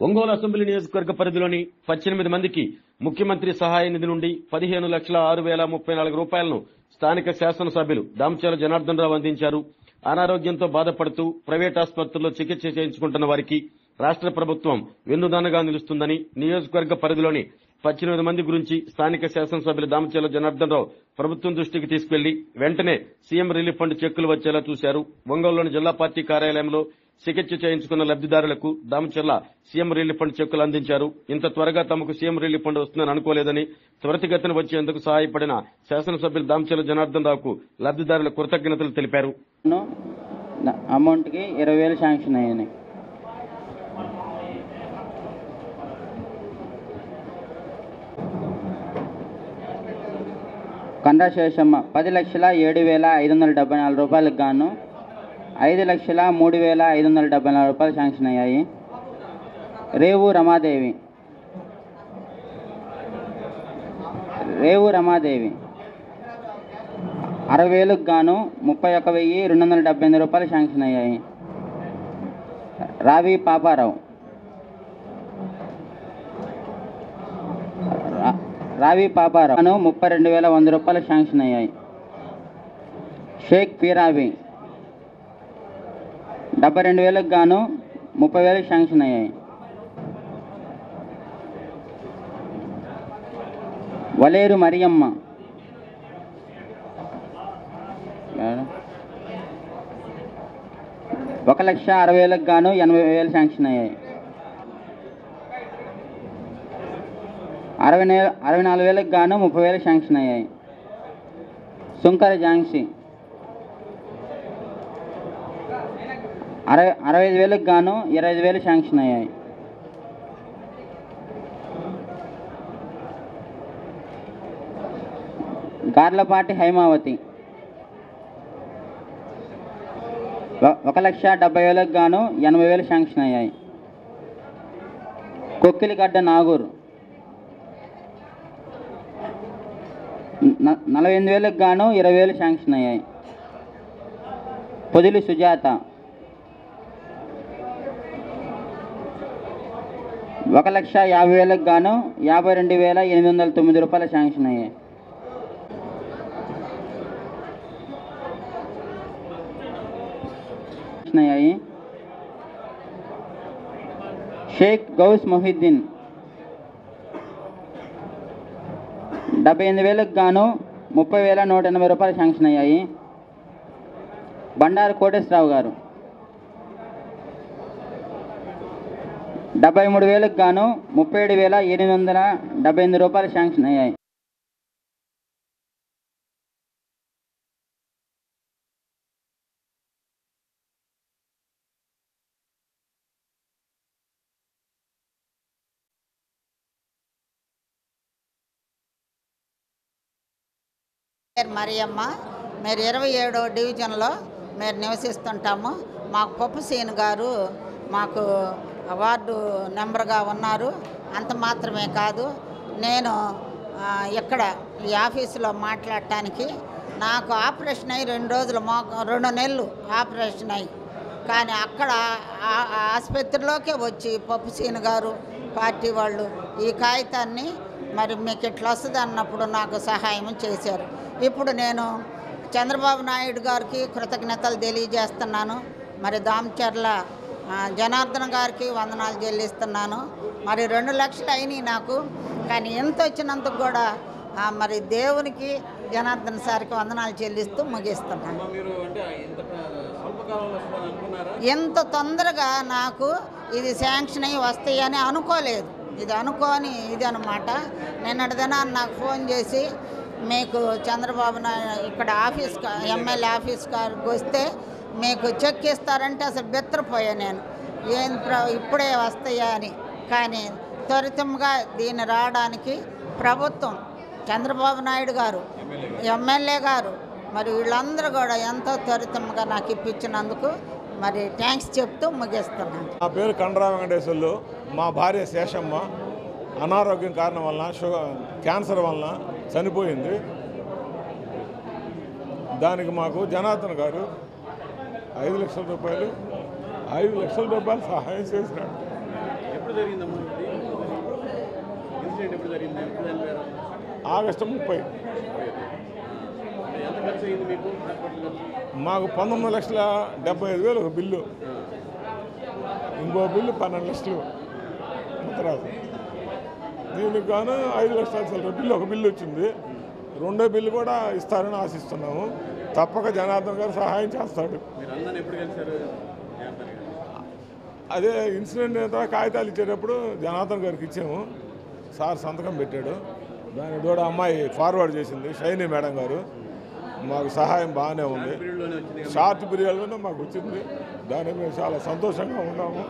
Ongole assembly నియోజకవర్గ పరిధిలోని 18 మందికి ముఖ్యమంత్రి సహాయ నిధి నుండి 15,06,034 రూపాయలను స్థానిక శాసనసభ్యులు దామచర్ల జనార్దన్ రావు అందించారు. అనారోగ్యంతో బాధపడుతూ ప్రైవేట్ ఆసుపత్రుల్లో చికిత్స చేయించుకుంటున్న వారికి రాష్ట్ర ప్రభుత్వం వెన్నుదానగా నిలుస్తుందని నియోజకవర్గ పరిధిలోని 18 మంది గురించి స్థానిక శాసనసభ్యులు దామచర్ల జనార్దన్ రావు ప్రభుత్వం దృష్టికి తీసుకెళ్లి వెంటనే సీఎం రిలీఫ్ ఫండ్ చెక్కులు వచ్చేలా చూశారు. ఒంగోలులోని జిల్లా పార్టీ కార్యాలయంలో చికిత్స చేయించుకున్న లబ్దిదారులకు దామచర్ల సీఎం రిలీఫ్ ఫండ్ చెక్కులు అందించారు. ఇంత త్వరగా తమకు సీఎం రిలీఫ్ ఫండ్ వస్తుందని అనుకోలేదని, త్వరితగతిన వచ్చేందుకు సహాయపడిన శాసనసభ్యులు దామచర్ల జనార్దన్ రావుకు లబ్దిదారుల కృతజ్ఞతలు తెలిపారు. అమౌంట్ కి 20,000 శాంక్షన్ అయ్యాయి. కండ్రా శేషమ్మ 10,07,574 రూపాయలకు గాను 5,03,574 రూపాయలు శాంక్షన్ అయ్యాయి. రేవు రమాదేవి 60,000కు గాను 31,278 రూపాయలు శాంక్షన్ అయ్యాయి. రావి పాపారావు 32,100 రూపాయలు శాంక్షన్ అయ్యాయి. షేక్ పీరావి 72,000కు గాను 30,000 శాంక్షన్ అయ్యాయి. వలేరు మరియమ్మ 1,60,000కు గాను 80,000 శాంక్షన్ అయ్యాయి. 64,000కు గాను 30,000 శాంక్షన్ అయ్యాయి. సుంకర ఝాన్సీ 65,000కు గాను 25,000 శాంక్షన్ అయ్యాయి. గార్లపాటి హైమావతి 1,70,000కు గాను 80,000 శాంక్షన్ అయ్యాయి. కొక్కిలిగడ్డ నాగూర్ 48,000కు గాను 20,000 శాంక్షన్ అయ్యాయి. పొదిలి సుజాత 1,50,000కు గాను 52,809 రూపాయలు శాంక్షన్ అయ్యాయి. షేక్ గౌస్ మొహిద్దీన్ 78,000కు గాను 30,180 రూపాయలు శాంక్షన్ అయ్యాయి. బండారు కోటేశ్వరరావు గారు 73,000కు గాను 37,878 రూపాయలు శాంక్షన్ అయ్యాయి. మరియమ్మ మీరు 27వ డివిజన్లో మీరు నివసిస్తుంటాము. మాకు పప్పు సీన్ గారు మాకు వార్డు నెంబర్గా ఉన్నారు. అంత మాత్రమే కాదు, నేను ఇక్కడ ఈ ఆఫీసులో మాట్లాడటానికి నాకు ఆపరేషన్ అయ్యి 2 నెలలు ఆపరేషన్ అయ్యి, కానీ అక్కడ ఆసుపత్రిలోకే వచ్చి పప్పు సీన్ గారు పార్టీ వాళ్ళు ఈ కాగితాన్ని మరి మీకు ఇట్లా వస్తుంది అన్నప్పుడు నాకు సహాయం చేశారు. ఇప్పుడు నేను చంద్రబాబు నాయుడు గారికి కృతజ్ఞతలు తెలియజేస్తున్నాను. మరి దామచర్ల జనార్దన్ గారికి వందనాలు చెల్లిస్తున్నాను. మరి 2 లక్షలు అయినాయి నాకు, కానీ ఎంత వచ్చినందుకు కూడా మరి దేవునికి జనార్దన్ సార్కి వందనాలు చెల్లిస్తూ ముగిస్తున్నాను. ఎంత తొందరగా నాకు ఇది శాంక్షన్ అయ్యి వస్తాయని అనుకోలేదు. ఇది అనుకోని ఇది అనమాట. నిన్నటి దినాన్ని నాకు ఫోన్ చేసి మీకు చంద్రబాబు నాయుడు ఇక్కడ ఎమ్మెల్యే ఆఫీస్ కాడికి వస్తే మీకు చెక్ ఇస్తారంటే అసలు బెత్తరపోయా నేను, ఇప్పుడే వస్తాయా అని. కానీ త్వరితంగా దీన్ని రావడానికి ప్రభుత్వం, చంద్రబాబు నాయుడు గారు, ఎమ్మెల్యే గారు మరి వీళ్ళందరూ కూడా ఎంతో త్వరితంగా నాకు ఇప్పించినందుకు మరి థ్యాంక్స్ చెప్తూ ముగిస్తున్నాను. నా పేరు కండ్రా వెంకటేశ్వర్లు. మా భార్య శేషమ్మ అనారోగ్యం కారణం వలన క్యాన్సర్ వలన చనిపోయింది. దానికి మాకు జనార్దన్ గారు 5 లక్షల రూపాయలు సహాయం చేసినాడు. జరిగిందమ్మా ఇది ఇన్సిడెంట్ ఎప్పుడు జరిగింది? ఎప్పుడు చనిపోయారు? ఆగస్టు 30. ఎంత ఖర్చు అయింది మీకు హాస్పిటల్ ఖర్చు? మాకు 19,75,000 ఒక బిల్లు, ఇంకో బిల్లు 12 లక్షలు ముత్తరాజు. దీనికి గాను 5 లక్షల చిల్లర బిల్లు ఒక బిల్లు వచ్చింది. రెండో బిల్లు కూడా ఇస్తారని ఆశిస్తున్నాము. తప్పక జనార్దన్ గారు సహాయం చేస్తాడు. మీరు అందరిని ఎప్పుడు కలిశారు? అదే ఇన్సిడెంట్ తర్వాత కాగితాలు ఇచ్చేటప్పుడు జనార్దన్ గారికి ఇచ్చాము. సార్ సంతకం పెట్టాడు. దాని కూడా అమ్మాయి ఫార్వర్డ్ చేసింది, షైనీ మేడం గారు. మాకు సహాయం బాగానే ఉంది. పీరియడ్లోనే వచ్చింది. షార్ట్ పీరియడ్లోనే మాకు వచ్చింది. దాని మేము చాలా సంతోషంగా ఉన్నాము.